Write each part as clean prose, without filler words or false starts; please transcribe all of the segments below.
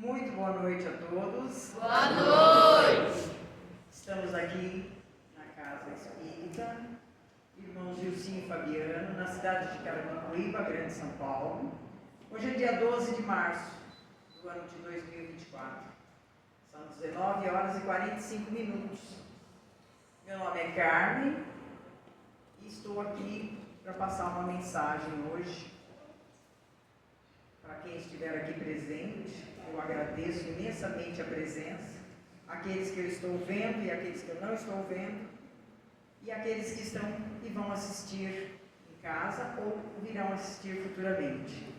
Muito boa noite a todos. Boa noite! Estamos aqui na Casa Espírita, irmãos Gilcinho e Fabiano, na cidade de Carapicuíba, Grande São Paulo. Hoje é dia 12 de março do ano de 2024. São 19 horas e 45 minutos. Meu nome é Carmen e estou aqui para passar uma mensagem hoje. Para quem estiver aqui presente, eu agradeço imensamente a presença, aqueles que eu estou vendo e aqueles que eu não estou vendo, e aqueles que estão e vão assistir em casa ou virão assistir futuramente.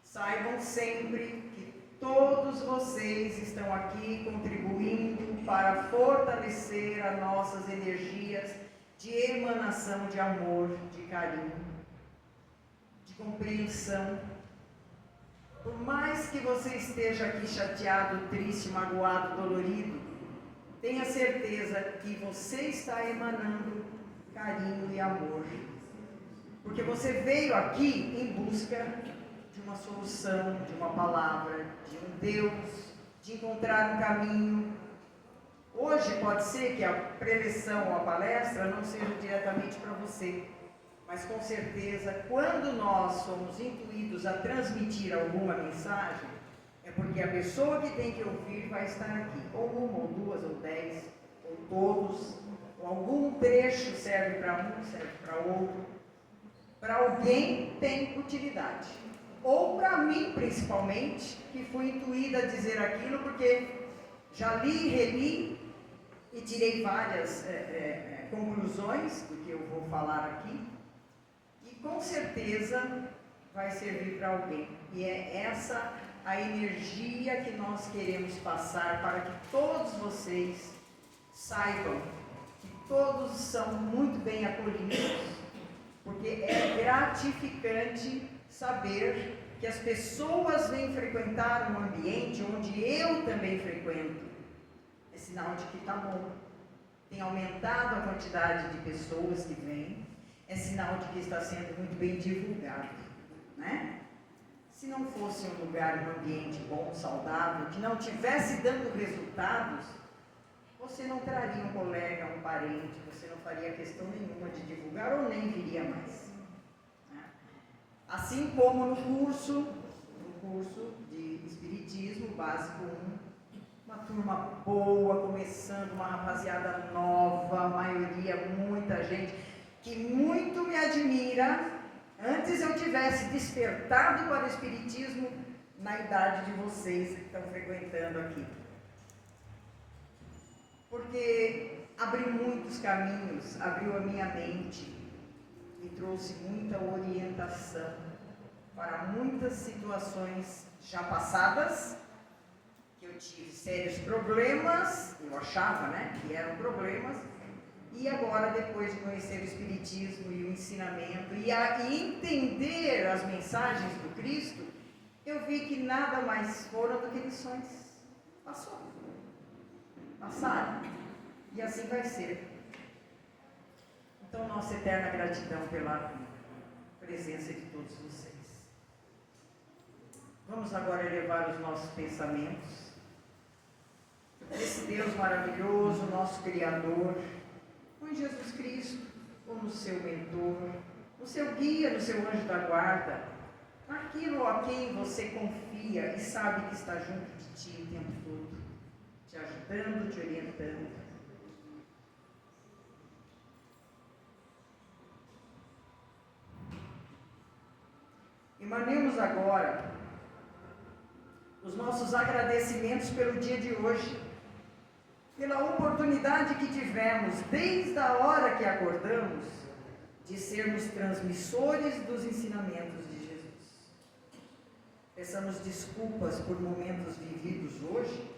Saibam sempre que todos vocês estão aqui contribuindo para fortalecer as nossas energias de emanação de amor, de carinho, de compreensão. Por mais que você esteja aqui chateado, triste, magoado, dolorido, tenha certeza que você está emanando carinho e amor. Porque você veio aqui em busca de uma solução, de uma palavra, de um Deus, de encontrar um caminho. Hoje pode ser que a preleção ou a palestra não seja diretamente para você. Mas com certeza, quando nós somos intuídos a transmitir alguma mensagem, é porque a pessoa que tem que ouvir vai estar aqui. Ou uma, ou duas, ou 10, ou todos. Ou algum trecho serve para um, serve para outro. Para alguém tem utilidade. Ou para mim, principalmente, que fui intuída a dizer aquilo, porque já li, reli e tirei várias conclusões do que eu vou falar aqui. Com certeza vai servir para alguém. E é essa a energia que nós queremos passar para que todos vocês saibam que todos são muito bem acolhidos, porque é gratificante saber que as pessoas vêm frequentar um ambiente onde eu também frequento. É sinal de que está bom. Tem aumentado a quantidade de pessoas que vêm. É sinal de que está sendo muito bem divulgado, né? Se não fosse um lugar, um ambiente bom, saudável, que não tivesse dando resultados, você não traria um colega, um parente, você não faria questão nenhuma de divulgar ou nem viria mais. Né? Assim como no curso de Espiritismo Básico 1, uma turma boa, começando, uma rapaziada nova, a maioria, muita gente que muito me admira. Antes eu tivesse despertado para o Espiritismo na idade de vocês que estão frequentando aqui. Porque abriu muitos caminhos, abriu a minha mente, me trouxe muita orientação para muitas situações já passadas, que eu tive sérios problemas, eu achava, né, que eram problemas. E agora, depois de conhecer o Espiritismo e o ensinamento e entender as mensagens do Cristo, eu vi que nada mais foram do que lições. Passaram. E assim vai ser. Então, nossa eterna gratidão pela presença de todos vocês. Vamos agora elevar os nossos pensamentos. Esse Deus maravilhoso, nosso Criador, em Jesus Cristo, ou no seu mentor, no seu guia, no seu anjo da guarda, aquilo a quem você confia e sabe que está junto de ti o tempo todo, te ajudando, te orientando. Emanemos agora os nossos agradecimentos pelo dia de hoje, pela oportunidade que tivemos, desde a hora que acordamos, de sermos transmissores dos ensinamentos de Jesus. Peçamos desculpas por momentos vividos hoje,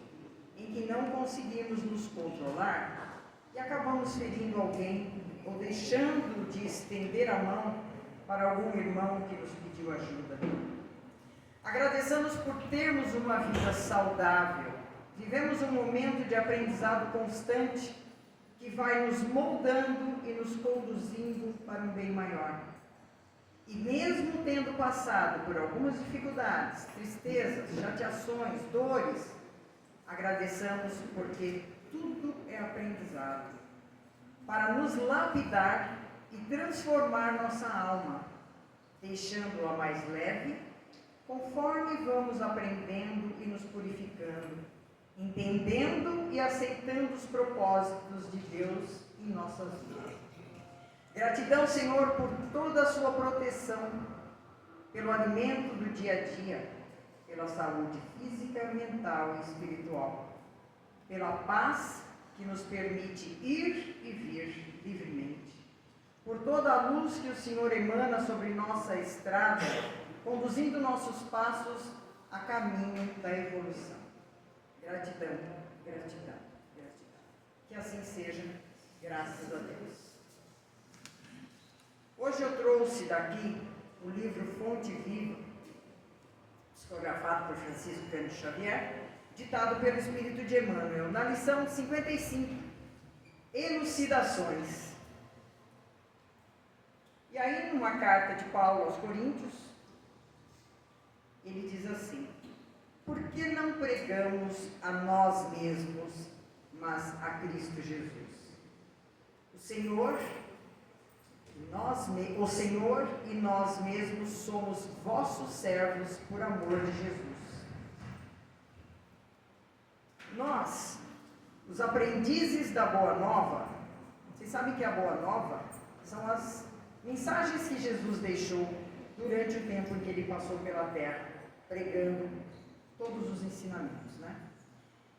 em que não conseguimos nos controlar e acabamos ferindo alguém ou deixando de estender a mão para algum irmão que nos pediu ajuda. Agradeçamos por termos uma vida saudável. Vivemos um momento de aprendizado constante que vai nos moldando e nos conduzindo para um bem maior. E mesmo mesmo tendo passado por algumas dificuldades, tristezas, chateações, dores, agradeçamos porque tudo é aprendizado, para nos lapidar e transformar nossa alma, deixando-a mais leve, conforme vamos aprendendo e nos purificando, entendendo e aceitando os propósitos de Deus em nossas vidas. Gratidão, Senhor, por toda a sua proteção, pelo alimento do dia a dia, pela saúde física, mental e espiritual, pela paz que nos permite ir e vir livremente, por toda a luz que o Senhor emana sobre nossa estrada, conduzindo nossos passos a caminho da evolução. Gratidão, gratidão, gratidão. Que assim seja, graças a Deus. Hoje eu trouxe daqui o livro Fonte Viva, psicografado por Francisco Cândido Xavier, ditado pelo Espírito de Emmanuel, na lição 55, Elucidações. E aí, numa carta de Paulo aos Coríntios, ele diz assim: por que não pregamos a nós mesmos, mas a Cristo Jesus? O Senhor e nós mesmos somos vossos servos por amor de Jesus. Nós, os aprendizes da Boa Nova, vocês sabem que a Boa Nova são as mensagens que Jesus deixou durante o tempo em que ele passou pela terra, pregando todos os ensinamentos, né?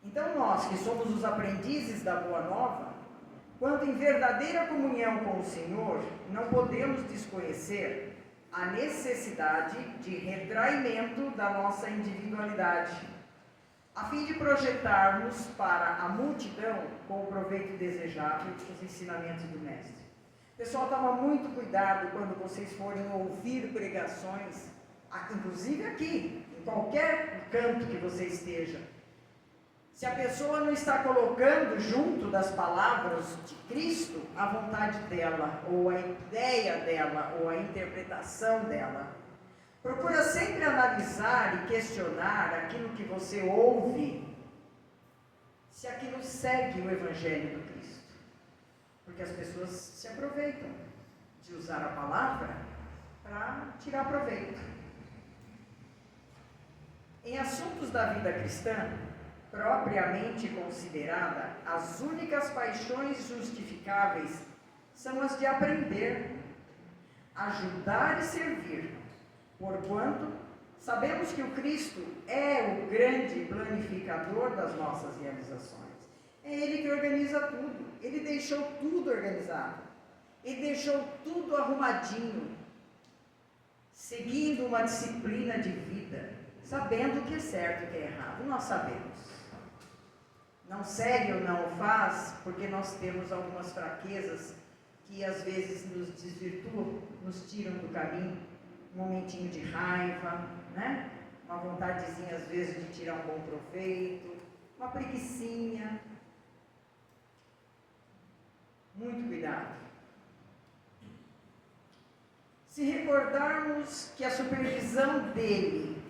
Então nós, que somos os aprendizes da Boa Nova, quando em verdadeira comunhão com o Senhor, não podemos desconhecer a necessidade de retraimento da nossa individualidade, a fim de projetarmos para a multidão, com o proveito desejável, os ensinamentos do Mestre. Pessoal, toma muito cuidado quando vocês forem ouvir pregações, inclusive aqui, em qualquer canto que você esteja. Se a pessoa não está colocando junto das palavras de Cristo a vontade dela, ou a ideia dela, ou a interpretação dela. Procura sempre analisar e questionar aquilo que você ouve, se aquilo segue o Evangelho do Cristo. Porque as pessoas se aproveitam de usar a palavra para tirar proveito. Em assuntos da vida cristã, propriamente considerada, as únicas paixões justificáveis são as de aprender, ajudar e servir, porquanto sabemos que o Cristo é o grande planificador das nossas realizações. É Ele que organiza tudo, Ele deixou tudo organizado, Ele deixou tudo arrumadinho, seguindo uma disciplina de vida, sabendo o que é certo e o que é errado. Nós sabemos. Não segue ou não o faz, porque nós temos algumas fraquezas que às vezes nos desvirtuam, nos tiram do caminho, um momentinho de raiva, né? Uma vontadezinha às vezes de tirar um bom proveito, uma preguicinha. Muito cuidado. Se recordarmos que a supervisão dele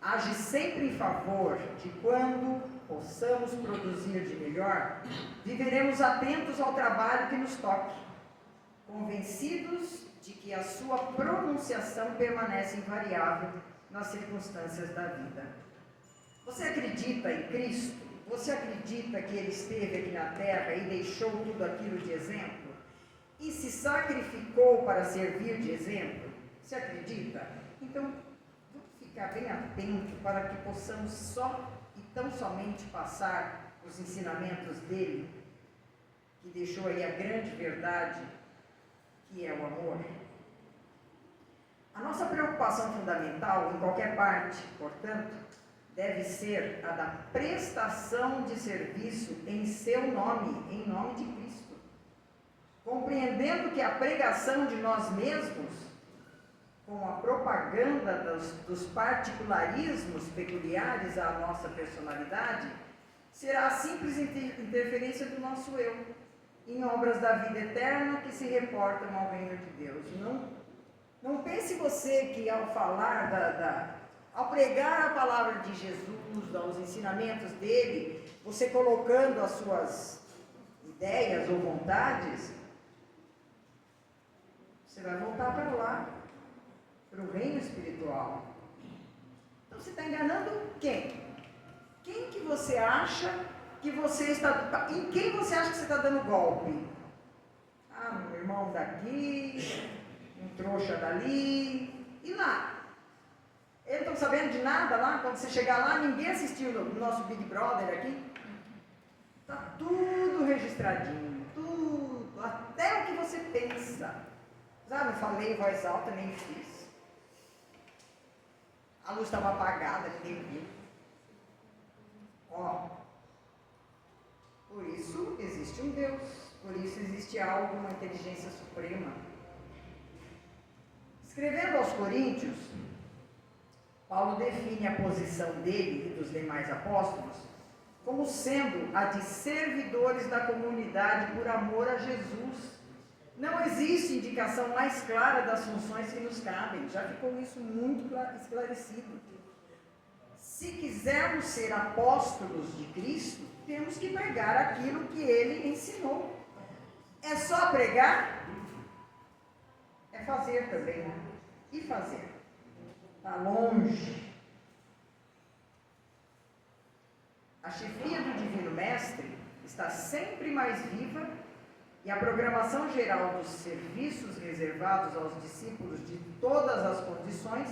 age sempre em favor de quando possamos produzir de melhor, viveremos atentos ao trabalho que nos toque, convencidos de que a sua pronunciação permanece invariável nas circunstâncias da vida. Você acredita em Cristo? Você acredita que Ele esteve aqui na terra e deixou tudo aquilo de exemplo? E se sacrificou para servir de exemplo? Você acredita? Então, vamos ficar bem atento para que possamos só e tão somente passar os ensinamentos dele, que deixou aí a grande verdade, que é o amor. A nossa preocupação fundamental, em qualquer parte, portanto, deve ser a da prestação de serviço em seu nome, em nome de Cristo. Compreendendo que a pregação de nós mesmos, com a propaganda dos particularismos peculiares à nossa personalidade, será a simples interferência do nosso eu, em obras da vida eterna que se reportam ao reino de Deus. Não pense você que ao falar ao pregar a palavra de Jesus, aos ensinamentos dele, você colocando as suas ideias ou vontades, você vai voltar para lá, para o reino espiritual. Então você está enganando quem? Quem que você acha que você está... Em quem você acha que você está dando golpe? Ah, um irmão daqui, um trouxa dali, e lá? Eles não estão sabendo de nada lá? Quando você chegar lá, ninguém assistiu o nosso Big Brother aqui? Está tudo registradinho, tudo, até o que você pensa. Ah, não falei em voz alta, nem fiz. A luz estava apagada, ninguém viu. Ó, por isso existe um Deus, por isso existe algo, uma inteligência suprema. Escrevendo aos Coríntios, Paulo define a posição dele e dos demais apóstolos como sendo a de servidores da comunidade por amor a Jesus. Não existe indicação mais clara das funções que nos cabem, já ficou isso muito esclarecido. Se quisermos ser apóstolos de Cristo, temos que pregar aquilo que ele ensinou. É só pregar? É fazer também, né? E fazer? Está longe. A chefia do Divino Mestre está sempre mais viva e a programação geral dos serviços reservados aos discípulos de todas as condições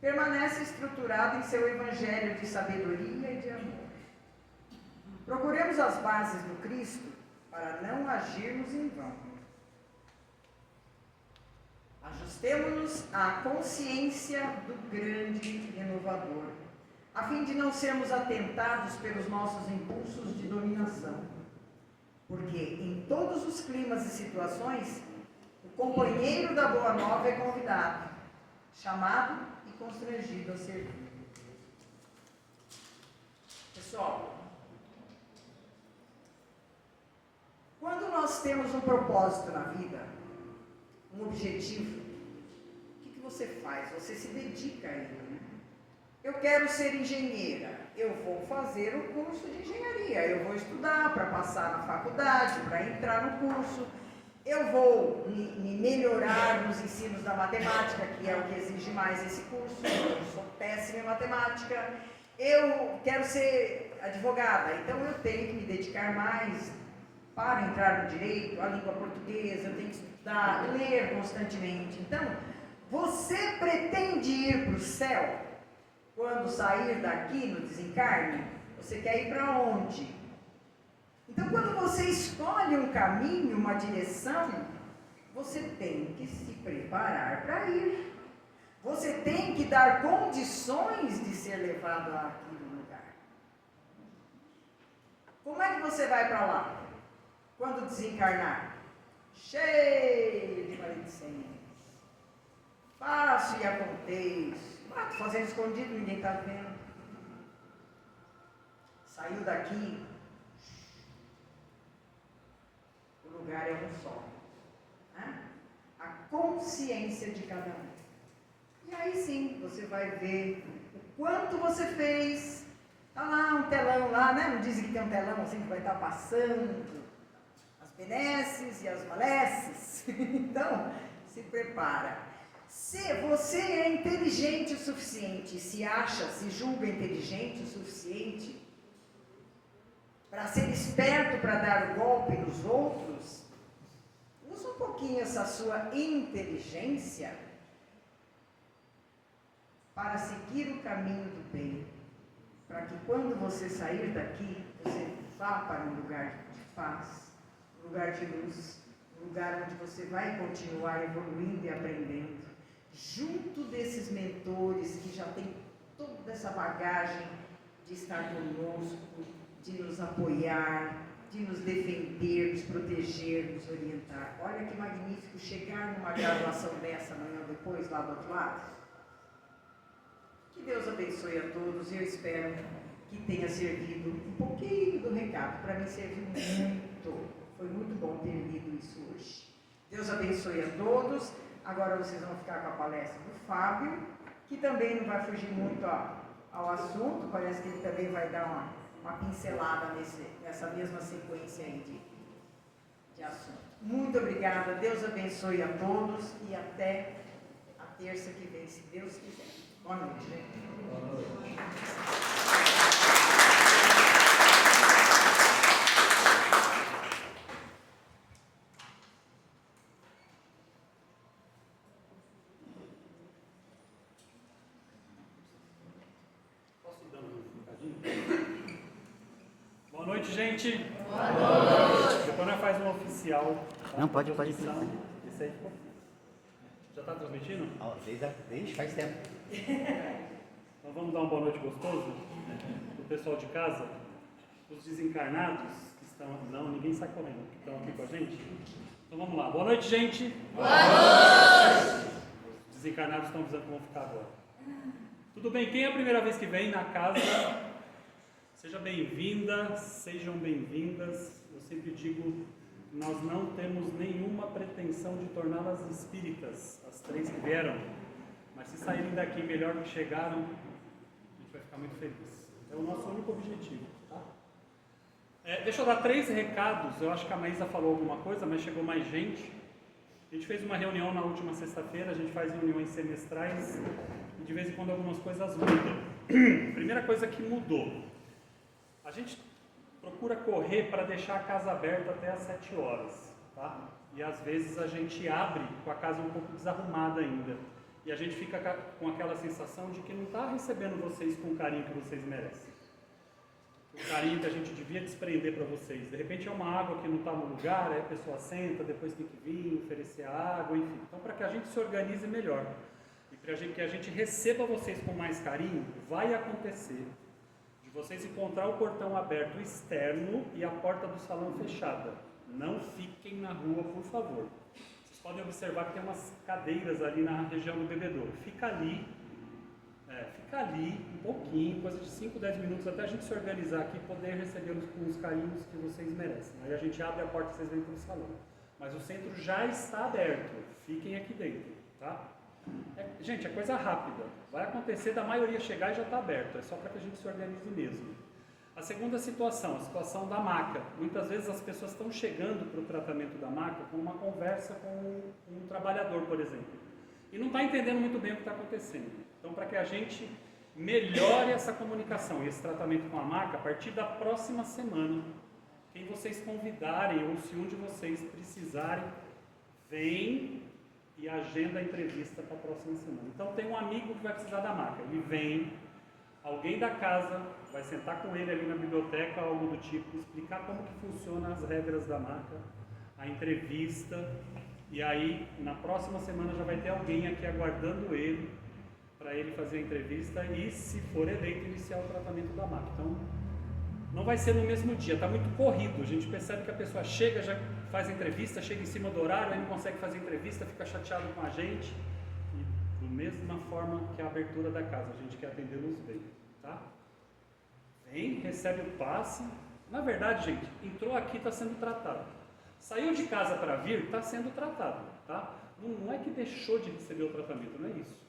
permanece estruturada em seu evangelho de sabedoria e de amor. Procuremos as bases do Cristo para não agirmos em vão. Ajustemo-nos à consciência do grande renovador, a fim de não sermos atentados pelos nossos impulsos de dominação. Porque em todos os climas e situações, o companheiro da Boa Nova é convidado, chamado e constrangido a servir. Pessoal, quando nós temos um propósito na vida, um objetivo, o que você faz? Você se dedica a ele, né? Eu quero ser engenheira, eu vou fazer o curso de engenharia, eu vou estudar para passar na faculdade, para entrar no curso, eu vou me melhorar nos ensinos da matemática, que é o que exige mais esse curso, eu sou péssima em matemática, eu quero ser advogada, então eu tenho que me dedicar mais para entrar no direito, a língua portuguesa, eu tenho que estudar, ler constantemente. Então, você pretende ir para o céu? Quando sair daqui no desencarne, você quer ir para onde? Então, quando você escolhe um caminho, uma direção, você tem que se preparar para ir. Você tem que dar condições de ser levado àquele lugar. Como é que você vai para lá? Quando desencarnar? Cheio de maledicências. Faço e aconteço. Estou fazendo escondido, ninguém está vendo. Saiu daqui, o lugar é um só. Né? A consciência de cada um. E aí sim, você vai ver o quanto você fez. Está lá um telão lá, né? Não dizem que tem um telão assim que vai estar passando as benesses e as maleces. Então, se prepara. Se você é inteligente o suficiente, se acha, se julga inteligente o suficiente para ser esperto para dar o golpe nos outros, usa um pouquinho essa sua inteligência para seguir o caminho do bem, para que quando você sair daqui, você vá para um lugar de paz, um lugar de luz, um lugar onde você vai continuar evoluindo e aprendendo, junto desses mentores que já têm toda essa bagagem de estar conosco, de nos apoiar, de nos defender, nos proteger, nos orientar. Olha que magnífico chegar numa graduação dessa amanhã ou depois, lá do outro lado. Que Deus abençoe a todos e eu espero que tenha servido um pouquinho do recado. Para mim serviu muito. Foi muito bom ter lido isso hoje. Deus abençoe a todos. Agora vocês vão ficar com a palestra do Fábio, que também não vai fugir muito ao assunto, parece que ele também vai dar uma pincelada nessa mesma sequência aí de assunto. Muito obrigada, Deus abençoe a todos e até a terça que vem, se Deus quiser. Boa noite, gente. Boa noite. Boa noite, gente. Boa noite. Depois nós faz um oficial. Tá? Não, pode. Esse aí ficou. Já está transmitindo? Desde faz tempo. Então vamos dar uma boa noite gostoso pro pessoal de casa, os desencarnados que estão. Não, ninguém sai correndo, que estão aqui com a gente. Então vamos lá. Boa noite, gente. Boa noite. Os desencarnados estão avisando que vão ficar agora. Tudo bem? Quem é a primeira vez que vem na casa? Seja bem-vinda, sejam bem-vindas. Eu sempre digo, nós não temos nenhuma pretensão de torná-las espíritas, as 3 que vieram. Mas se saírem daqui melhor do que chegaram, a gente vai ficar muito feliz. É o nosso único objetivo. Tá? Deixa eu dar 3 recados. Eu acho que a Maísa falou alguma coisa, mas chegou mais gente. A gente fez uma reunião na última sexta-feira, a gente faz reuniões semestrais e de vez em quando algumas coisas mudam. Primeira coisa que mudou. A gente procura correr para deixar a casa aberta até às 7 horas, tá? E às vezes a gente abre com a casa um pouco desarrumada ainda. E a gente fica com aquela sensação de que não está recebendo vocês com o carinho que vocês merecem. O carinho que a gente devia desprender para vocês. De repente é uma água que não está no lugar, aí a pessoa senta, depois tem que vir, oferecer a água, enfim. Então para que a gente se organize melhor e para que a gente receba vocês com mais carinho, vai acontecer vocês encontrar o portão aberto externo e a porta do salão fechada. Não fiquem na rua, por favor. Vocês podem observar que tem umas cadeiras ali na região do bebedouro. Fica ali um pouquinho, coisa de 5, 10 minutos, até a gente se organizar aqui e poder recebê-los com os carinhos que vocês merecem. Aí a gente abre a porta e vocês vêm para o salão. Mas o centro já está aberto. Fiquem aqui dentro, tá? Gente, é coisa rápida. Vai acontecer da maioria chegar e já está aberto. É só para que a gente se organize mesmo. A segunda situação, a situação da maca. Muitas vezes as pessoas estão chegando para o tratamento da maca com uma conversa com um trabalhador, por exemplo. E não está entendendo muito bem o que está acontecendo. Então, para que a gente melhore essa comunicação e esse tratamento com a maca, a partir da próxima semana, quem vocês convidarem ou se um de vocês precisarem, vem e agenda a entrevista para a próxima semana. Então tem um amigo que vai precisar da maca, ele vem, alguém da casa vai sentar com ele ali na biblioteca, algo do tipo, explicar como que funciona as regras da maca, a entrevista, e aí na próxima semana já vai ter alguém aqui aguardando ele, para ele fazer a entrevista e, se for eleito, iniciar o tratamento da maca. Então não vai ser no mesmo dia, está muito corrido. A gente percebe que a pessoa chega, já faz a entrevista, chega em cima do horário, aí não consegue fazer a entrevista, fica chateado com a gente. E da mesma forma que a abertura da casa, a gente quer atendê-los bem, tá? Vem, recebe o passe. Na verdade, gente, entrou aqui, está sendo tratado. Saiu de casa para vir, está sendo tratado, tá? Não é que deixou de receber o tratamento, não é isso.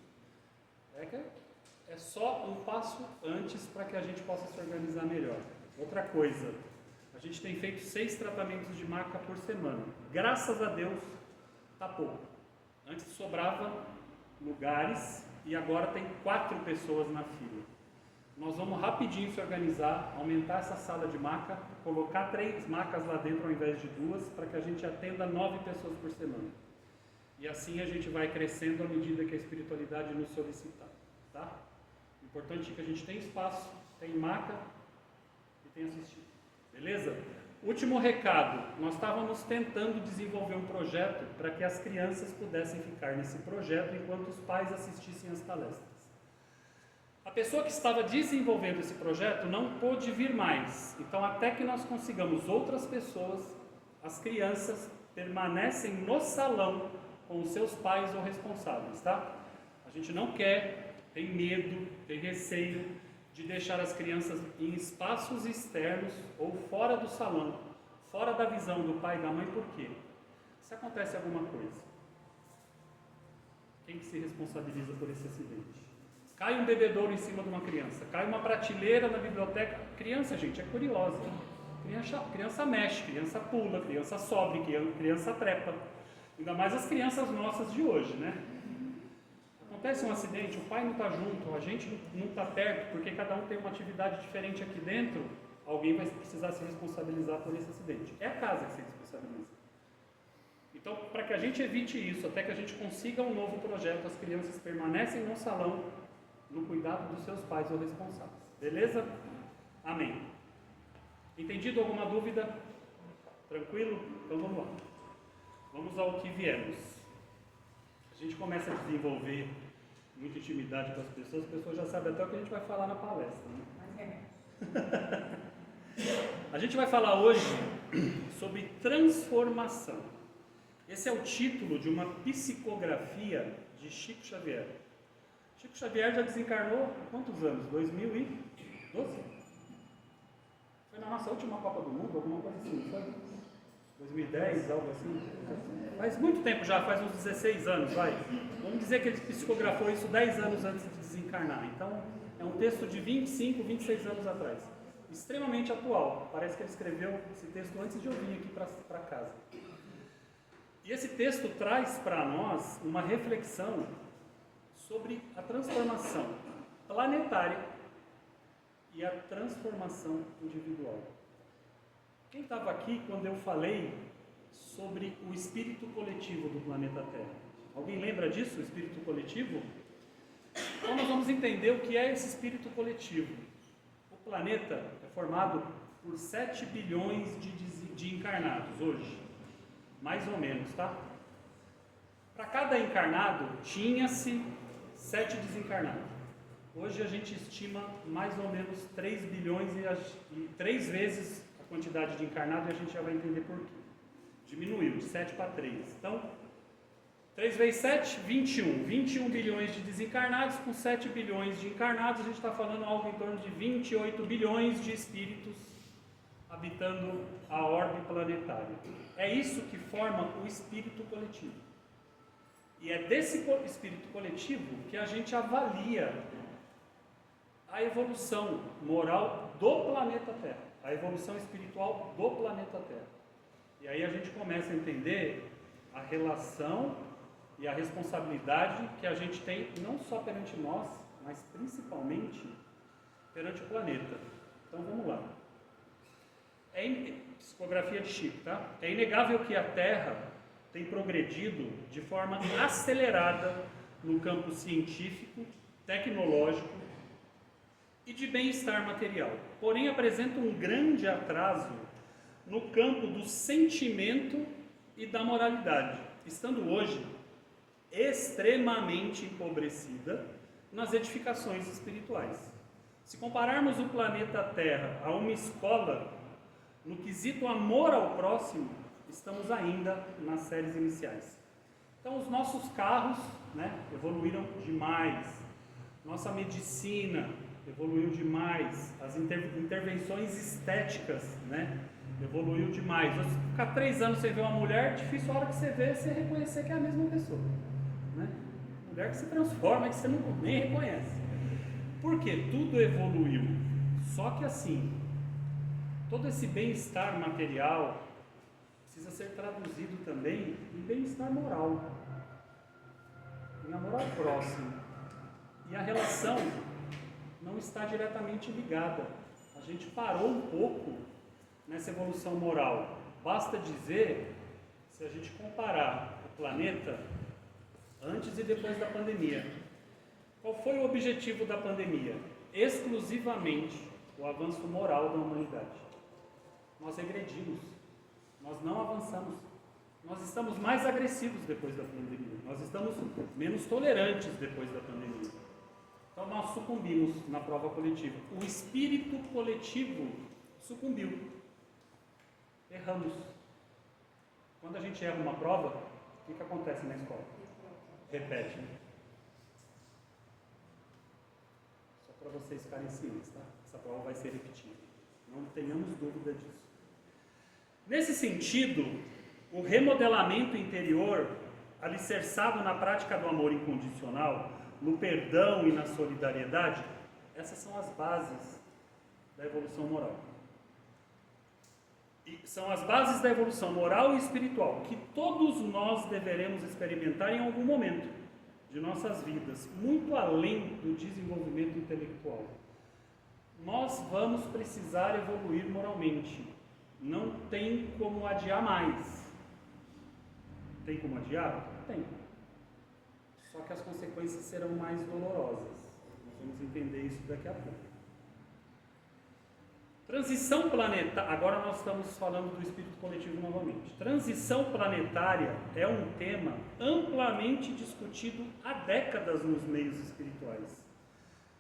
É só um passo antes para que a gente possa se organizar melhor. Outra coisa, a gente tem feito 6 tratamentos de maca por semana. Graças a Deus, tá pouco. Antes sobrava lugares e agora tem 4 pessoas na fila. Nós vamos rapidinho se organizar, aumentar essa sala de maca, colocar 3 macas lá dentro ao invés de 2, para que a gente atenda 9 pessoas por semana. E assim a gente vai crescendo à medida que a espiritualidade nos solicitar, tá? O importante é que a gente tem espaço, tem maca e tem assistido, beleza? Último recado, nós estávamos tentando desenvolver um projeto para que as crianças pudessem ficar nesse projeto enquanto os pais assistissem às palestras. A pessoa que estava desenvolvendo esse projeto não pôde vir mais, então até que nós consigamos outras pessoas, as crianças permanecem no salão com os seus pais ou responsáveis, tá? A gente não quer, tem medo, tem receio de deixar as crianças em espaços externos ou fora do salão, fora da visão do pai e da mãe, por quê? Se acontece alguma coisa, Quem que se responsabiliza por esse acidente? Cai um bebedouro em cima de uma criança, cai uma prateleira na biblioteca. Criança, gente, é curiosa. Criança mexe, criança pula, criança sobe, criança trepa. Ainda mais as crianças nossas de hoje, né? Acontece um acidente, o pai não está junto, a gente não está perto, porque cada um tem uma atividade diferente aqui dentro, alguém vai precisar se responsabilizar por esse acidente. É a casa que se responsabiliza. Então, para que a gente evite isso, até que a gente consiga um novo projeto, as crianças permanecem no salão, no cuidado dos seus pais ou responsáveis. Beleza? Amém. Entendido? Alguma dúvida? Tranquilo? Então vamos lá. Vamos ao que viemos. A gente começa a desenvolver muita intimidade com as pessoas já sabem até o que a gente vai falar na palestra, né? A gente vai falar hoje sobre transformação. Esse é o título de uma psicografia de Chico Xavier. Chico Xavier já desencarnou há quantos anos? 2012? Foi na nossa última Copa do Mundo, alguma coisa assim, foi? 2010, algo assim? Faz muito tempo já, faz uns 16 anos, vai. Vamos dizer que ele psicografou isso 10 anos antes de desencarnar. Então, é um texto de 25, 26 anos atrás. Extremamente atual. Parece que ele escreveu esse texto antes de eu vir aqui para casa. E esse texto traz para nós uma reflexão sobre a transformação planetária e a transformação individual. Quem estava aqui quando eu falei sobre o espírito coletivo do planeta Terra? Alguém lembra disso, o espírito coletivo? Então nós vamos entender o que é esse espírito coletivo. O planeta é formado por 7 bilhões de encarnados hoje, mais ou menos, tá? Para cada encarnado tinha-se 7 desencarnados. Hoje a gente estima mais ou menos 3 bilhões e 3 vezes a quantidade de encarnados, e a gente já vai entender por quê. Diminuiu de 7 para 3. Então, 3 vezes 7, 21. 21 bilhões de desencarnados com 7 bilhões de encarnados. A gente está falando algo em torno de 28 bilhões de espíritos habitando a orbe planetária. É isso que forma o espírito coletivo. E é desse espírito coletivo que a gente avalia a evolução moral do planeta Terra, a evolução espiritual do planeta Terra. E aí a gente começa a entender a relação e a responsabilidade que a gente tem não só perante nós, mas principalmente perante o planeta. Então vamos lá. Psicografia de Chico, tá? É inegável que a Terra tem progredido de forma acelerada no campo científico, tecnológico e de bem-estar material. Porém, apresenta um grande atraso no campo do sentimento e da moralidade, estando hoje extremamente empobrecida nas edificações espirituais. Se compararmos o planeta Terra a uma escola, no quesito amor ao próximo, estamos ainda nas séries iniciais. Então os nossos carros, né, evoluíram demais, nossa medicina evoluiu demais, as intervenções estéticas, né, evoluiu demais. Você ficar 3 anos sem ver uma mulher, difícil a hora que você vê, você reconhecer que é a mesma pessoa, né? Mulher que se transforma, que você nem reconhece. Por quê? Tudo evoluiu. Só que assim, todo esse bem-estar material precisa ser traduzido também em bem-estar moral, em amor ao próximo. E a relação não está diretamente ligada. A gente parou um pouco nessa evolução moral. Basta dizer, se a gente comparar o planeta antes e depois da pandemia, qual foi o objetivo da pandemia? Exclusivamente o avanço moral da humanidade. Nós regredimos, nós não avançamos, nós estamos mais agressivos depois da pandemia, nós estamos menos tolerantes depois da pandemia. Então nós sucumbimos na prova coletiva. O espírito coletivo sucumbiu. Erramos. Quando a gente erra uma prova, o que acontece na escola? Repete. Só para vocês ficarem cientes, tá? Essa prova vai ser repetida. Não tenhamos dúvida disso. Nesse sentido, o remodelamento interior alicerçado na prática do amor incondicional, no perdão e na solidariedade, essas são as bases da evolução moral. E são as bases da evolução moral e espiritual que todos nós deveremos experimentar em algum momento de nossas vidas, muito além do desenvolvimento intelectual. Nós vamos precisar evoluir moralmente. Não tem como adiar mais. Tem como adiar? Tem. Só que as consequências serão mais dolorosas. Nós vamos entender isso daqui a pouco. Transição planetária, agora nós estamos falando do espírito coletivo novamente. Transição planetária é um tema amplamente discutido há décadas nos meios espirituais.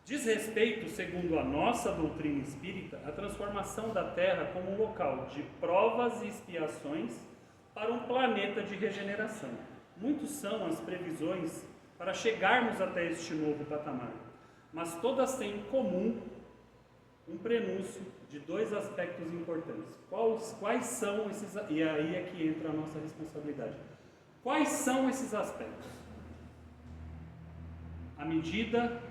Diz respeito, segundo a nossa doutrina espírita, à transformação da Terra como um local de provas e expiações para um planeta de regeneração. Muitas são as previsões para chegarmos até este novo patamar, mas todas têm em comum um prenúncio de dois aspectos importantes. Quais são esses? E aí é que entra a nossa responsabilidade. Quais são esses aspectos? A medida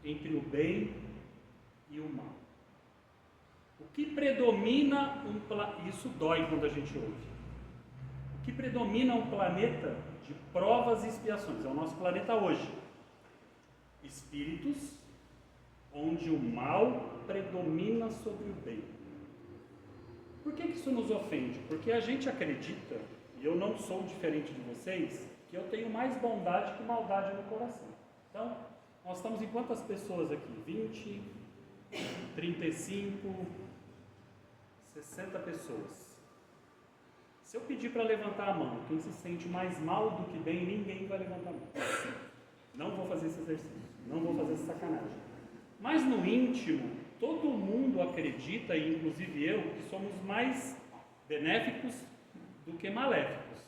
entre o bem e o mal. O que predomina isso dói quando a gente ouve. O que predomina um planeta de provas e expiações? É o nosso planeta hoje. Espíritos onde o mal predomina sobre o bem. Por que isso nos ofende? Porque a gente acredita, e eu não sou diferente de vocês, que eu tenho mais bondade que maldade no coração. Então, nós estamos em quantas pessoas aqui? 20, 35, 60 pessoas. Se eu pedir para levantar a mão, quem se sente mais mal do que bem, ninguém vai levantar a mão. Não vou fazer esse exercício, não vou fazer essa sacanagem. Mas no íntimo, todo mundo acredita, e inclusive eu, que somos mais benéficos do que maléficos.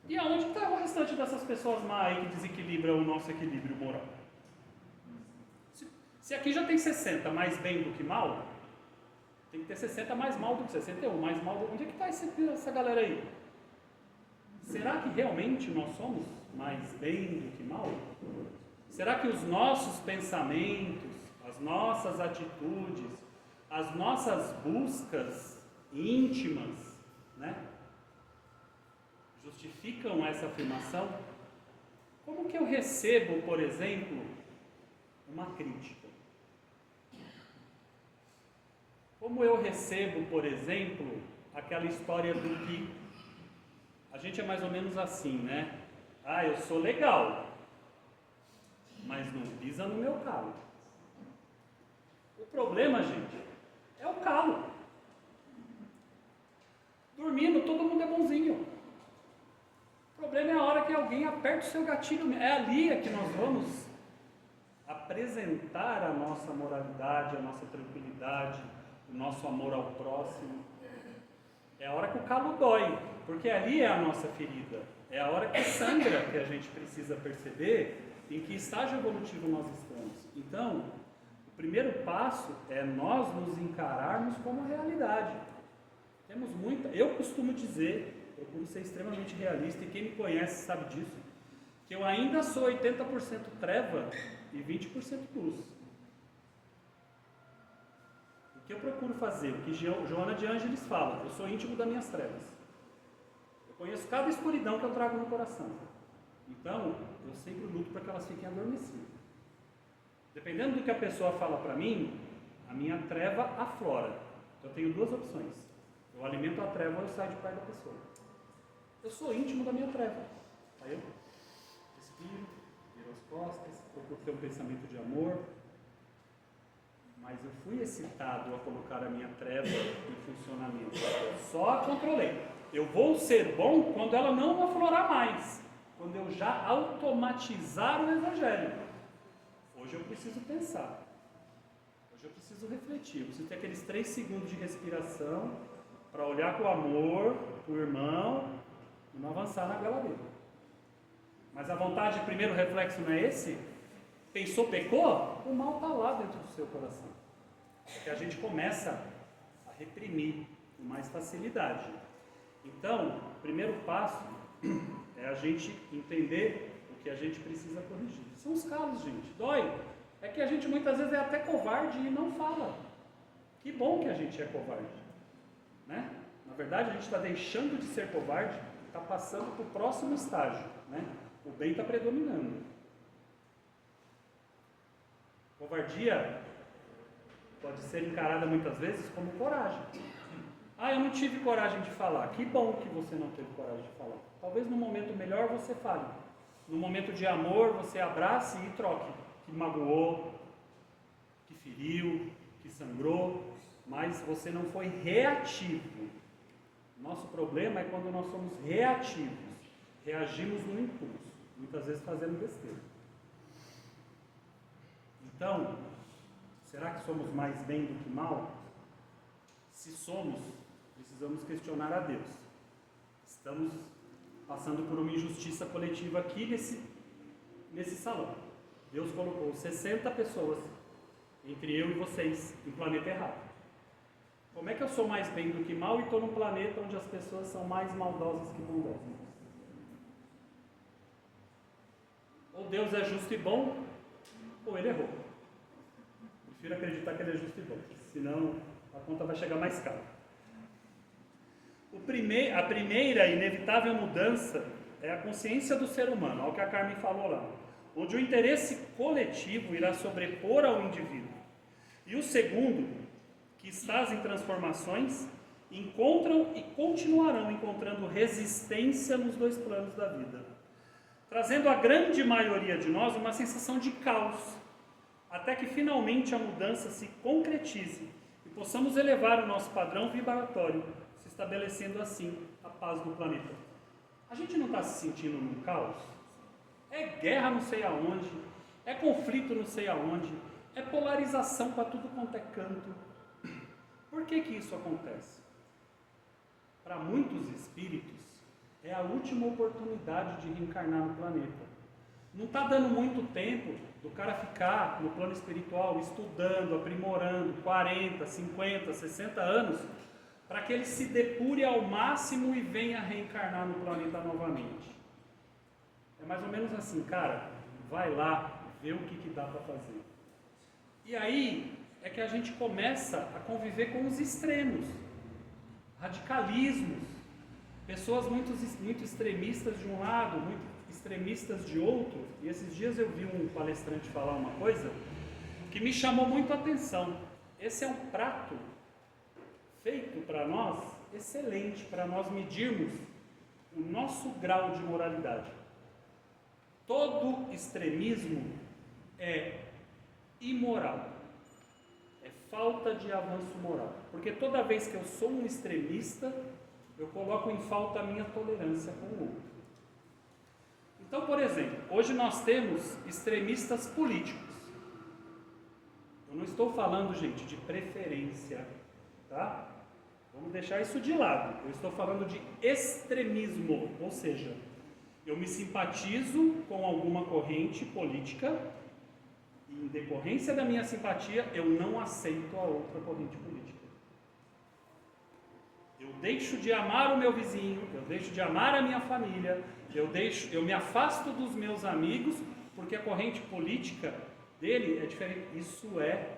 E aonde está o restante dessas pessoas má aí que desequilibram o nosso equilíbrio moral? Se aqui já tem 60 mais bem do que mal, tem que ter 60 mais mal do que 61, mais mal do que... Onde é que está essa galera aí? Será que realmente nós somos mais bem do que mal? Será que os nossos pensamentos, as nossas atitudes, as nossas buscas íntimas, né, justificam essa afirmação? Como que eu recebo, por exemplo, uma crítica? Como eu recebo, por exemplo, aquela história do que a gente é mais ou menos assim, né? Ah, eu sou legal, mas não pisa no meu calo. O problema, gente, é o calo. Dormindo, todo mundo é bonzinho. O problema é a hora que alguém aperta o seu gatilho. É ali que nós vamos apresentar a nossa moralidade, a nossa tranquilidade, o nosso amor ao próximo. É a hora que o calo dói, porque ali é a nossa ferida. É a hora que sangra que a gente precisa perceber em que estágio evolutivo nós estamos. Então, o primeiro passo é nós nos encararmos como realidade. Temos muita... Eu costumo dizer, procuro ser extremamente realista, e quem me conhece sabe disso, que eu ainda sou 80% treva e 20% luz. O que eu procuro fazer, o que Joana de Ângeles fala, eu sou íntimo das minhas trevas. Eu conheço cada escuridão que eu trago no coração. Então, eu sempre luto para que elas fiquem adormecidas. Dependendo do que a pessoa fala para mim, a minha treva aflora. Eu tenho duas opções. Eu alimento a treva ou eu saio de perto da pessoa. Eu sou íntimo da minha treva. Aí eu respiro, viro as costas, procuro ter um pensamento de amor. Mas eu fui excitado a colocar a minha treva em funcionamento. Eu só a controlei. Eu vou ser bom quando ela não aflorar mais. Quando eu já automatizar o Evangelho. Hoje eu preciso pensar. Hoje eu preciso refletir. Eu preciso ter aqueles 3 segundos de respiração para olhar com amor para o irmão e não avançar na geladeira. Mas a vontade, primeiro reflexo não é esse? Pensou, pecou? O mal está lá dentro do seu coração. É que a gente começa a reprimir com mais facilidade. Então, o primeiro passo é a gente entender o que a gente precisa corrigir. São os calos, gente. Dói. É que a gente muitas vezes é até covarde e não fala. Que bom que a gente é covarde, né? Na verdade, a gente está deixando de ser covarde, está passando para o próximo estágio, né? O bem está predominando. Covardia pode ser encarada muitas vezes como coragem. Ah, eu não tive coragem de falar. Que bom que você não teve coragem de falar. Talvez no momento melhor você fale. No momento de amor, você abrace e troque. Que magoou, que feriu, que sangrou, mas você não foi reativo. Nosso problema é quando nós somos reativos, reagimos no impulso, muitas vezes fazendo besteira. Então, será que somos mais bem do que mal? Se somos, precisamos questionar a Deus. Estamos passando por uma injustiça coletiva aqui nesse salão. Deus colocou 60 pessoas, entre eu e vocês, no planeta errado. Como é que eu sou mais bem do que mal e estou num planeta onde as pessoas são mais maldosas que bondosas? Ou Deus é justo e bom, ou Ele errou. Prefiro acreditar que Ele é justo e bom, senão a conta vai chegar mais cara. A primeira inevitável mudança é a consciência do ser humano, ao que a Carmen falou lá, onde o interesse coletivo irá sobrepor ao indivíduo. E o segundo, que estás em transformações, encontram e continuarão encontrando resistência nos dois planos da vida, trazendo à grande maioria de nós uma sensação de caos, até que finalmente a mudança se concretize e possamos elevar o nosso padrão vibratório, se estabelecendo assim a paz do planeta. A gente não está se sentindo num caos? É guerra não sei aonde, é conflito não sei aonde, é polarização para tudo quanto é canto. Por que isso acontece? Para muitos espíritos, é a última oportunidade de reencarnar no planeta. Não está dando muito tempo do cara ficar no plano espiritual, estudando, aprimorando, 40, 50, 60 anos, para que ele se depure ao máximo e venha reencarnar no planeta novamente. É mais ou menos assim, cara, vai lá, vê o que dá para fazer. E aí é que a gente começa a conviver com os extremos, radicalismos, pessoas muito extremistas de um lado, muito extremistas de outro. E esses dias eu vi um palestrante falar uma coisa que me chamou muito a atenção. Esse é um prato feito para nós, excelente, para nós medirmos o nosso grau de moralidade. Todo extremismo é imoral, é falta de avanço moral, porque toda vez que eu sou um extremista, eu coloco em falta a minha tolerância com o outro. Então, por exemplo, hoje nós temos extremistas políticos. Eu não estou falando, gente, de preferência, tá? Vamos deixar isso de lado. Eu estou falando de extremismo, ou seja, eu me simpatizo com alguma corrente política e, em decorrência da minha simpatia, eu não aceito a outra corrente política. Eu deixo de amar o meu vizinho, eu deixo de amar a minha família, eu me afasto dos meus amigos, porque a corrente política dele é diferente. Isso é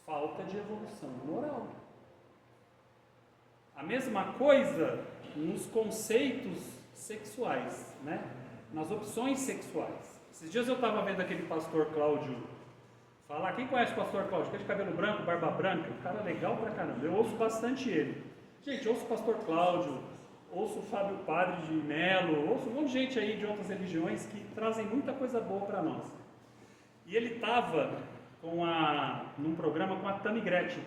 falta de evolução moral. A mesma coisa nos conceitos sexuais, né? Nas opções sexuais. Esses dias eu estava vendo aquele pastor Cláudio falar. Quem conhece o pastor Cláudio? Que é de cabelo branco, barba branca, um cara legal pra caramba. Eu ouço bastante ele. Gente, ouço o pastor Cláudio, ouço o Fábio Padre de Melo, ouço um monte de gente aí de outras religiões que trazem muita coisa boa para nós. E ele estava num programa com a Tammy Gretchen.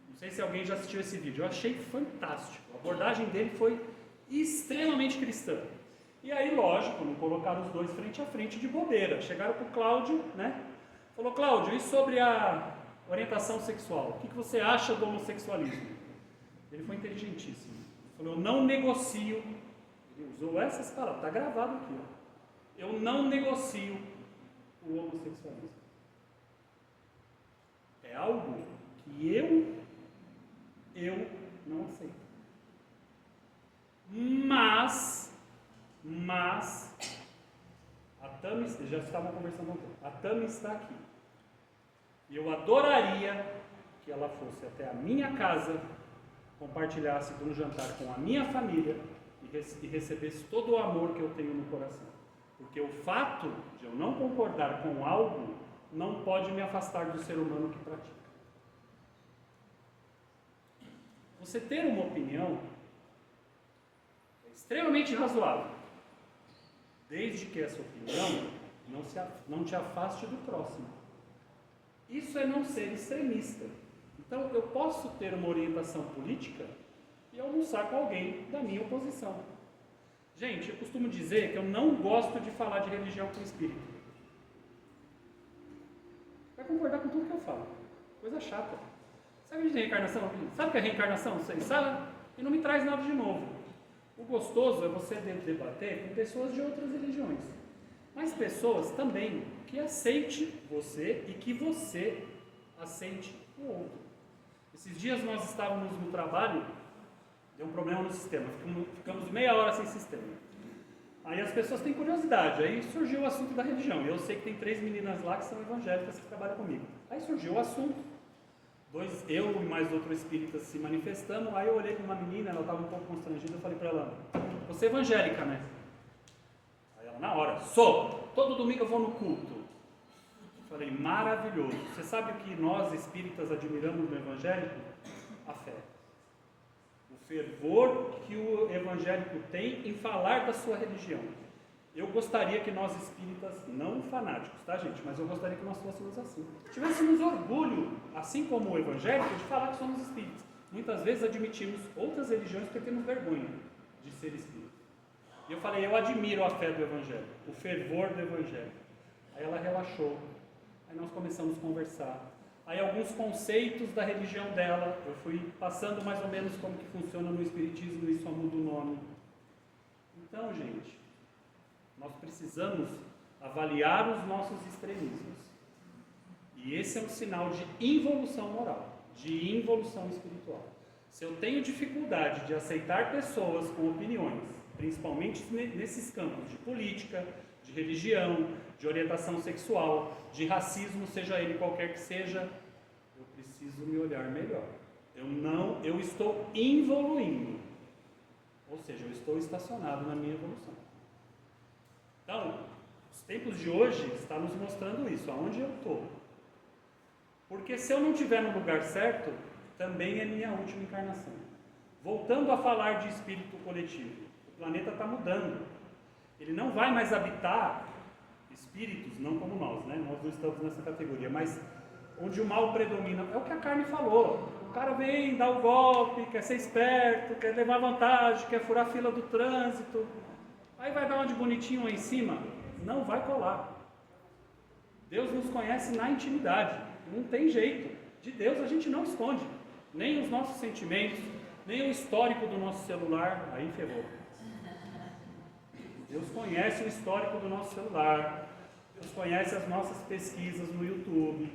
Não sei se alguém já assistiu esse vídeo, eu achei fantástico. A abordagem dele foi extremamente cristã. E aí, lógico, não colocaram os dois frente a frente de bobeira. Chegaram para o Cláudio, né? Falou, Cláudio, e sobre a orientação sexual? O que você acha do homossexualismo? Ele foi inteligentíssimo. Falou, eu não negocio. Ele usou essas palavras, está gravado aqui. Ó. Eu não negocio o homossexualismo. É algo que eu não aceito. Mas, a Tami, já estavam conversando ontem, a Tami está aqui. E eu adoraria que ela fosse até a minha casa, compartilhasse de um jantar com a minha família e recebesse todo o amor que eu tenho no coração. Porque o fato de eu não concordar com algo não pode me afastar do ser humano que pratica. Você ter uma opinião é extremamente razoável, desde que essa opinião não te afaste do próximo. Isso é não ser extremista. Então, eu posso ter uma orientação política e almoçar com alguém da minha oposição. Gente, eu costumo dizer que eu não gosto de falar de religião com espírito. Vai concordar com tudo que eu falo. Coisa chata. Sabe de reencarnação? Sabe o que é reencarnação? Vocês sabem? E não me traz nada de novo. O gostoso é você debater com pessoas de outras religiões. Mas pessoas também que aceite você e que você aceite o outro. Esses dias nós estávamos no trabalho, deu um problema no sistema, ficamos meia hora sem sistema. Aí as pessoas têm curiosidade, aí surgiu o assunto da religião. E eu sei que tem 3 meninas lá que são evangélicas que trabalham comigo. Aí surgiu o assunto, eu e mais outro espírita se manifestando. Aí eu olhei para uma menina, ela estava um pouco constrangida, eu falei para ela: você é evangélica, né? Aí ela, na hora, sou! Todo domingo eu vou no culto. Eu falei, maravilhoso. Você sabe o que nós espíritas admiramos no evangélico? A fé. O fervor que o evangélico tem em falar da sua religião. Eu gostaria que nós espíritas, não fanáticos, tá gente? Mas eu gostaria que nós fôssemos assim. Tivéssemos orgulho, assim como o evangélico, de falar que somos espíritas. Muitas vezes admitimos outras religiões porque temos vergonha de ser espírita. E eu falei, eu admiro a fé do evangelho, o fervor do evangelho. Aí ela relaxou. Aí nós começamos a conversar. Aí alguns conceitos da religião dela, eu fui passando mais ou menos como que funciona no espiritismo e só muda o nome. Então, gente, nós precisamos avaliar os nossos extremismos. E esse é um sinal de involução moral, de involução espiritual. Se eu tenho dificuldade de aceitar pessoas com opiniões, principalmente nesses campos de política, de religião, de orientação sexual, de racismo, seja ele qualquer que seja, eu preciso me olhar melhor. Eu estou involuindo. Ou seja, eu estou estacionado na minha evolução. Então, os tempos de hoje estão nos mostrando isso, aonde eu estou. Porque se eu não estiver no lugar certo, também é minha última encarnação. Voltando a falar de espírito coletivo, o planeta está mudando. Ele não vai mais habitar espíritos, não como nós, né? Nós não estamos nessa categoria, mas onde o mal predomina. É o que a Carne falou. O cara vem, dá o golpe, quer ser esperto, quer levar vantagem, quer furar a fila do trânsito. Aí vai dar uma de bonitinho lá em cima. Não vai colar. Deus nos conhece na intimidade. Não tem jeito. De Deus a gente não esconde. Nem os nossos sentimentos, nem o histórico do nosso celular. Aí ferrou. Deus conhece o histórico do nosso celular, Deus conhece as nossas pesquisas no YouTube,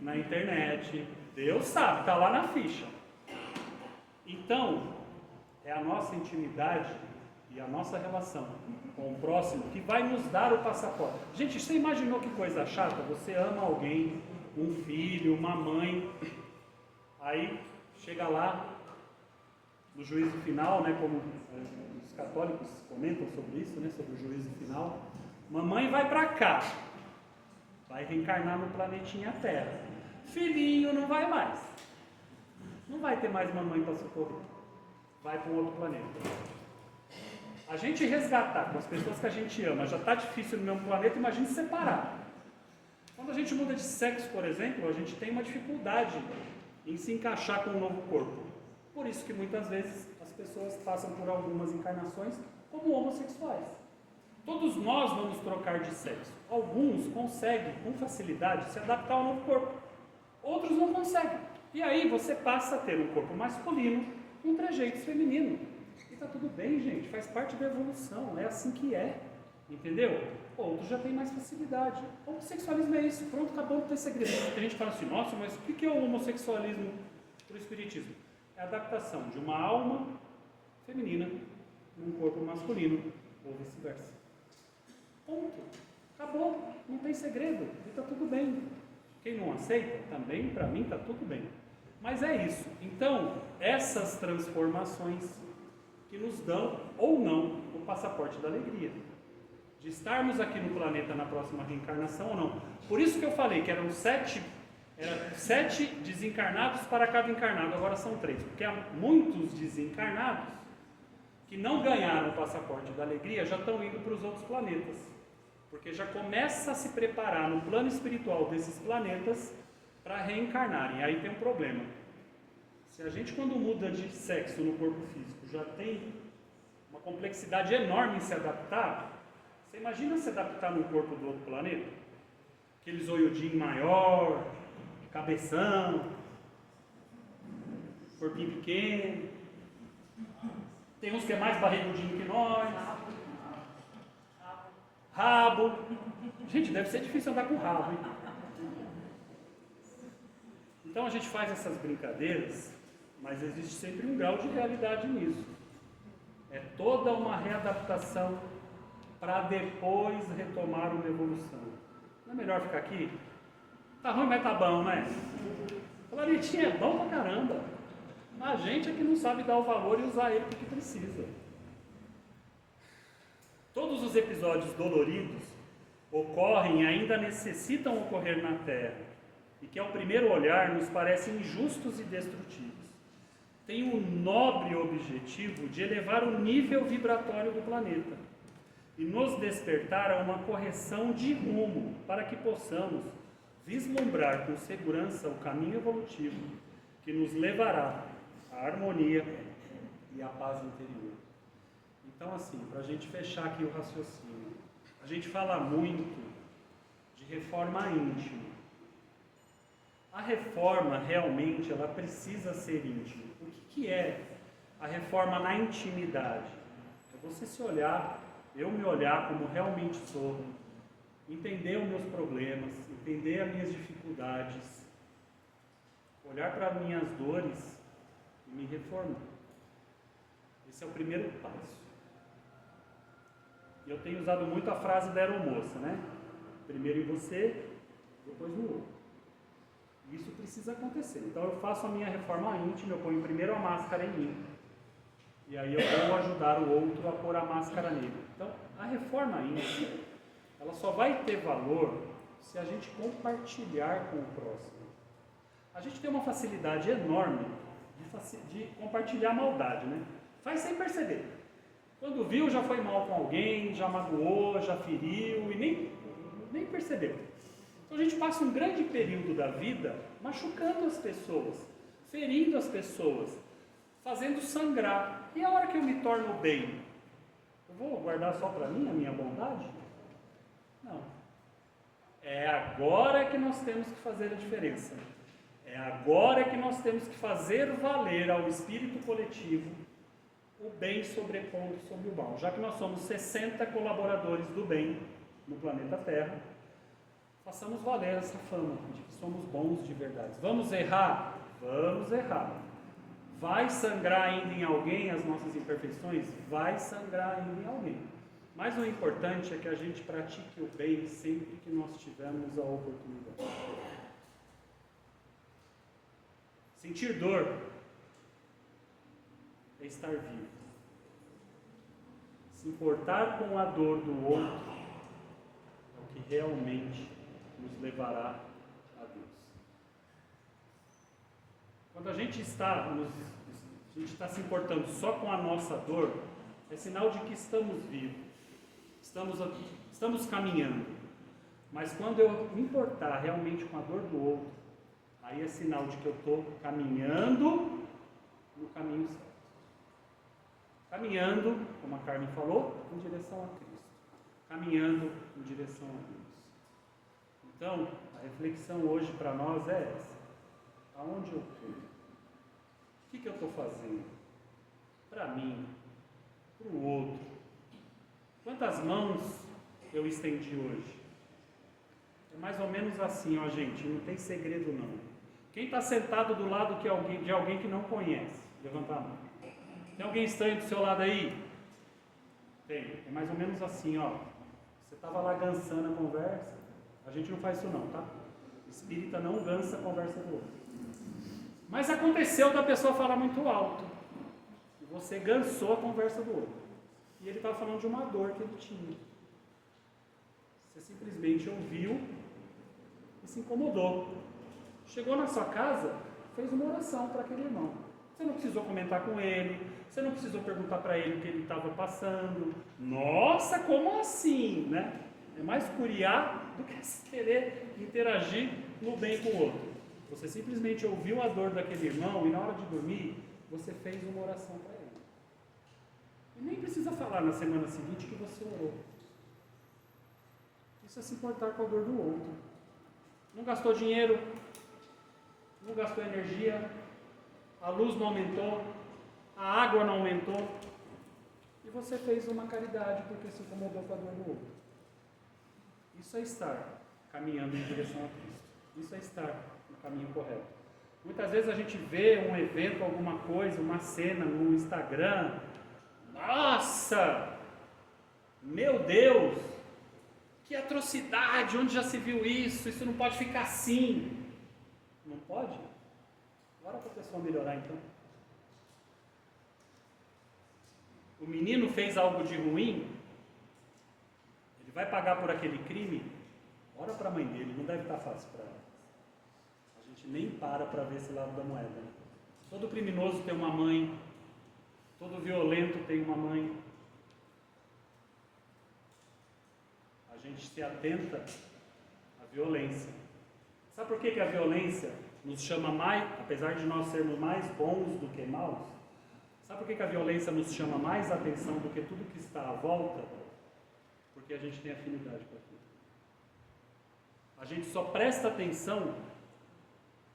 na internet, Deus sabe, está lá na ficha. Então, é a nossa intimidade e a nossa relação com o próximo que vai nos dar o passaporte. Gente, você imaginou que coisa chata? Você ama alguém, um filho, uma mãe, aí chega lá no juízo final, né, como os católicos comentam sobre isso, né, sobre o juízo final. Mamãe vai para cá, vai reencarnar no planetinha Terra. Filhinho não vai mais. Não vai ter mais mamãe para socorrer. Vai para um outro planeta. A gente resgatar com as pessoas que a gente ama já está difícil no mesmo planeta, imagine separar. Quando a gente muda de sexo, por exemplo, a gente tem uma dificuldade em se encaixar com um novo corpo. Por isso que muitas vezes as pessoas passam por algumas encarnações como homossexuais. Todos nós vamos trocar de sexo. Alguns conseguem com facilidade se adaptar ao novo corpo. Outros não conseguem. E aí você passa a ter um corpo masculino com trejeitos femininos. E está tudo bem, gente. Faz parte da evolução. É assim que é. Entendeu? Outros já têm mais facilidade. O homossexualismo é isso. Pronto, acabou de ter segredo. A gente fala assim, nossa, mas o que é o homossexualismo para o espiritismo? É a adaptação de uma alma feminina num corpo masculino, ou vice-versa. Ponto. Acabou. Não tem segredo. E está tudo bem. Quem não aceita, também, para mim, está tudo bem. Mas é isso. Então, essas transformações que nos dão, ou não, o passaporte da alegria. De estarmos aqui no planeta na próxima reencarnação ou não. Por isso que eu falei que eram 7 desencarnados para cada encarnado, agora são 3. Porque há muitos desencarnados que não ganharam o passaporte da alegria, já estão indo para os outros planetas. Porque já começa a se preparar no plano espiritual desses planetas para reencarnarem. E aí tem um problema. Se a gente, quando muda de sexo no corpo físico, já tem uma complexidade enorme em se adaptar, você imagina se adaptar no corpo do outro planeta? Aqueles olhudinhos maior, cabeção, corpinho pequeno, tem uns que é mais barrigudinho que nós, rabo. Gente, deve ser difícil andar com rabo, hein? Então a gente faz essas brincadeiras, mas existe sempre um grau de realidade nisso. É toda uma readaptação para depois retomar uma evolução. Não é melhor ficar aqui? Tá ruim, mas tá bom, né? O planetinha é bom pra caramba. A gente é que não sabe dar o valor e usar ele porque precisa. Todos os episódios doloridos ocorrem e ainda necessitam ocorrer na Terra, e que ao primeiro olhar nos parecem injustos e destrutivos. Tem o nobre objetivo de elevar o nível vibratório do planeta e nos despertar a uma correção de rumo para que possamos vislumbrar com segurança o caminho evolutivo que nos levará à harmonia e à paz interior. Então, assim, para a gente fechar aqui o raciocínio, a gente fala muito de reforma íntima. A reforma, realmente, ela precisa ser íntima. O que é a reforma na intimidade? É você se olhar, eu me olhar como realmente sou, entender os meus problemas, entender as minhas dificuldades, olhar para as minhas dores e me reformar. Esse é o primeiro passo. E eu tenho usado muito a frase da aeromoça, né? Primeiro em você, depois no outro. Isso precisa acontecer. Então eu faço a minha reforma íntima, eu ponho primeiro a máscara em mim. E aí eu vou ajudar o outro a pôr a máscara nele. Então a reforma íntima, ela só vai ter valor se a gente compartilhar com o próximo. A gente tem uma facilidade enorme de compartilhar maldade, né? Faz sem perceber. Quando viu, já foi mal com alguém, já magoou, já feriu e nem percebeu. Então a gente passa um grande período da vida machucando as pessoas, ferindo as pessoas, fazendo sangrar. E a hora que eu me torno bem, eu vou guardar só para mim a minha bondade? Não. É agora que nós temos que fazer a diferença. É agora que nós temos que fazer valer ao espírito coletivo o bem sobrepondo sobre o mal. Já que nós somos 60 colaboradores do bem no planeta Terra, façamos valer essa fama de que somos bons de verdade. Vamos errar? Vamos errar. Vai sangrar ainda em alguém as nossas imperfeições? Vai sangrar ainda em alguém. Mas o importante é que a gente pratique o bem sempre que nós tivermos a oportunidade. Sentir dor é estar vivo. Se importar com a dor do outro é o que realmente nos levará a Deus. Quando a gente está se importando só com a nossa dor, é sinal de que estamos vivos, estamos caminhando. Mas quando eu me importar realmente com a dor do outro, aí é sinal de que eu estou caminhando no caminho certo. Caminhando, como a Carmen falou, em direção a Cristo. Caminhando em direção a Deus. Então, a reflexão hoje para nós é essa. Aonde eu estou? O que eu estou fazendo? Para mim, para o outro. Quantas mãos eu estendi hoje? É mais ou menos assim, ó gente, não tem segredo não. Quem está sentado do lado de alguém que não conhece? Levanta a mão. Tem alguém estranho do seu lado aí? Tem. É mais ou menos assim, ó. Você estava lá gansando a conversa. A gente não faz isso não, tá? Espírita não gansa a conversa do outro. Mas aconteceu da pessoa falar muito alto. E você gansou a conversa do outro. E ele estava falando de uma dor que ele tinha. Você simplesmente ouviu e se incomodou. Chegou na sua casa, fez uma oração para aquele irmão. Você não precisou comentar com ele, você não precisou perguntar para ele o que ele estava passando. Nossa, como assim, né? É mais curiar do que querer interagir no bem com o outro. Você simplesmente ouviu a dor daquele irmão e na hora de dormir, você fez uma oração para ele. E nem precisa falar na semana seguinte que você orou. Isso é se importar com a dor do outro. Não gastou dinheiro, não gastou energia, a luz não aumentou, a água não aumentou, e você fez uma caridade porque se incomodou com a dor do outro. Isso é estar caminhando em direção a Cristo. Isso é estar no caminho correto. Muitas vezes a gente vê um evento, alguma coisa, uma cena no Instagram. Nossa! Meu Deus! Que atrocidade! Onde já se viu isso? Isso não pode ficar assim. Não pode? Bora para a pessoa melhorar então. O menino fez algo de ruim, ele vai pagar por aquele crime. Ora para a mãe dele, não deve estar fácil para ela. A gente nem para ver esse lado da moeda. Né? Todo criminoso tem uma mãe, todo violento tem uma mãe. A gente se atenta à violência. Sabe por que a violência nos chama mais, apesar de nós sermos mais bons do que maus? Sabe por que a violência nos chama mais atenção do que tudo que está à volta? Porque a gente tem afinidade com aquilo. A gente só presta atenção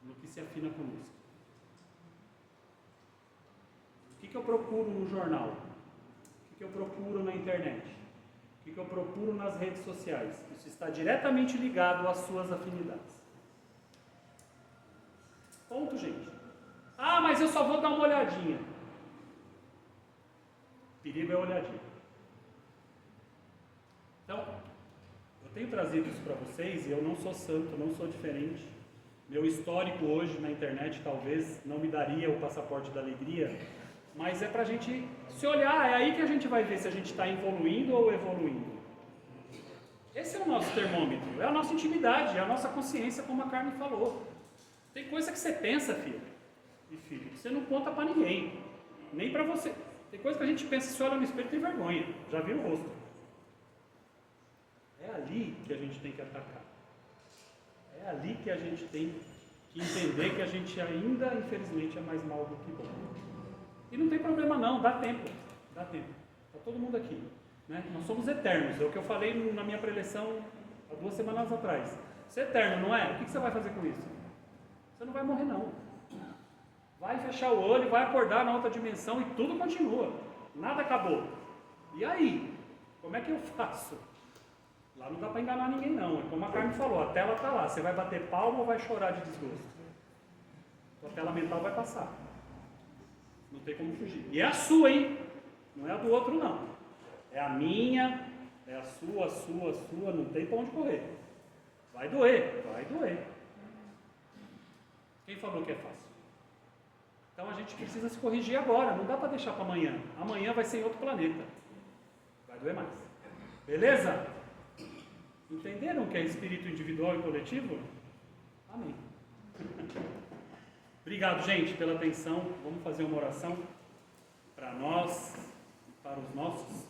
no que se afina conosco. O que eu procuro no jornal? O que eu procuro na internet? O que eu procuro nas redes sociais? Isso está diretamente ligado às suas afinidades. Ponto, gente. Ah, mas eu só vou dar uma olhadinha. O perigo é a olhadinha. Então, eu tenho trazido isso para vocês e eu não sou santo, não sou diferente. Meu histórico hoje na internet talvez não me daria o passaporte da alegria, mas é para a gente se olhar, é aí que a gente vai ver se a gente está evoluindo ou evoluindo. Esse é o nosso termômetro, é a nossa intimidade, é a nossa consciência, como a Carmen falou. Tem coisa que você pensa, filho e filho, que você não conta para ninguém, nem para você. Tem coisa que a gente pensa, se olha no espelho tem vergonha, já viu o rosto. É ali que a gente tem que atacar. É ali que a gente tem que entender que a gente ainda, infelizmente, é mais mal do que bom. E não tem problema não, dá tempo. Dá tempo. Está todo mundo aqui. Né? Nós somos eternos. É o que eu falei na minha preleção há 2 semanas atrás. Você é eterno, não é? O que você vai fazer com isso? Você não vai morrer não. Vai fechar o olho, vai acordar na outra dimensão e tudo continua. Nada acabou. E aí? Como é que eu faço? Lá não dá para enganar ninguém não. É como a Carmen falou, a tela está lá. Você vai bater palma ou vai chorar de desgosto? Sua tela mental vai passar. Não tem como fugir. E é a sua, hein? Não é a do outro não. É a minha, é a sua, não tem para onde correr. Vai doer, vai doer. Quem falou que é fácil? Então a gente precisa se corrigir agora, não dá para deixar para amanhã. Amanhã vai ser em outro planeta. Vai doer mais. Beleza? Entenderam o que é espírito individual e coletivo? Amém. Obrigado, gente, pela atenção. Vamos fazer uma oração para nós e para os nossos.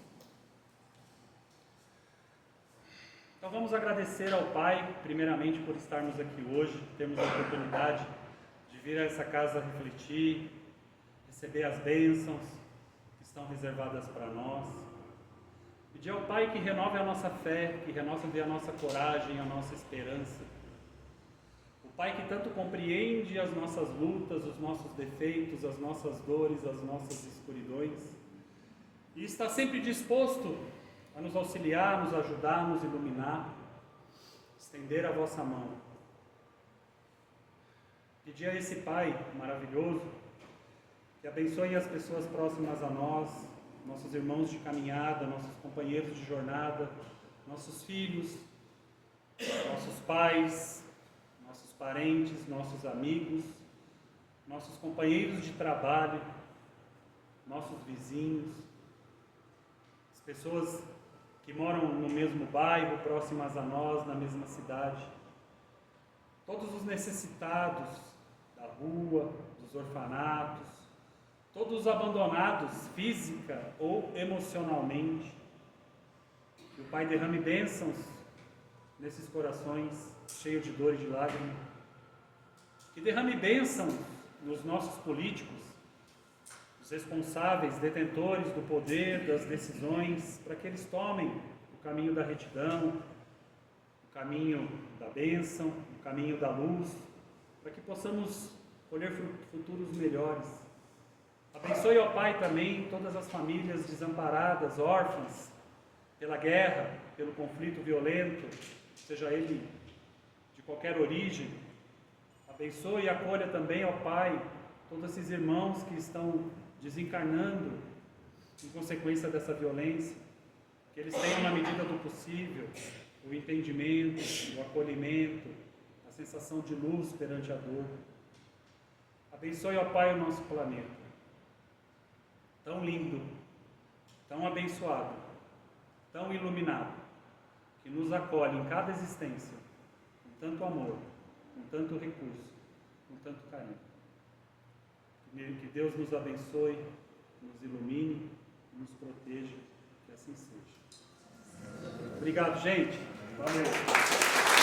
Então vamos agradecer ao Pai, primeiramente, por estarmos aqui hoje, termos a oportunidade de vir a essa casa refletir, receber as bênçãos que estão reservadas para nós. Pedir ao Pai que renove a nossa fé, que renove a nossa coragem, a nossa esperança. O Pai que tanto compreende as nossas lutas, os nossos defeitos, as nossas dores, as nossas escuridões, e está sempre disposto a nos auxiliar, nos ajudar, nos iluminar, estender a vossa mão. Pedir a esse Pai maravilhoso que abençoe as pessoas próximas a nós, nossos irmãos de caminhada, nossos companheiros de jornada, nossos filhos, nossos pais, nossos parentes, nossos amigos, nossos companheiros de trabalho, nossos vizinhos, as pessoas que moram no mesmo bairro, próximas a nós, na mesma cidade, todos os necessitados da rua, dos orfanatos, todos os abandonados física ou emocionalmente. Que o Pai derrame bênçãos nesses corações cheios de dor e de lágrimas. Que derrame bênçãos nos nossos políticos, os responsáveis, detentores do poder, das decisões, para que eles tomem o caminho da retidão, o caminho da bênção, o caminho da luz, para que possamos colher futuros melhores. Abençoe, ó Pai, também todas as famílias desamparadas, órfãs, pela guerra, pelo conflito violento, seja ele de qualquer origem. Abençoe e acolha também, ó Pai, todos esses irmãos que estão desencarnando em consequência dessa violência, que eles tenham, na medida do possível, o entendimento, o acolhimento, a sensação de luz perante a dor. Abençoe, ó Pai, o nosso planeta, tão lindo, tão abençoado, tão iluminado, que nos acolhe em cada existência, com tanto amor, com tanto recurso, com tanto carinho. Que Deus nos abençoe, nos ilumine, nos proteja, que assim seja. Obrigado, gente. Valeu.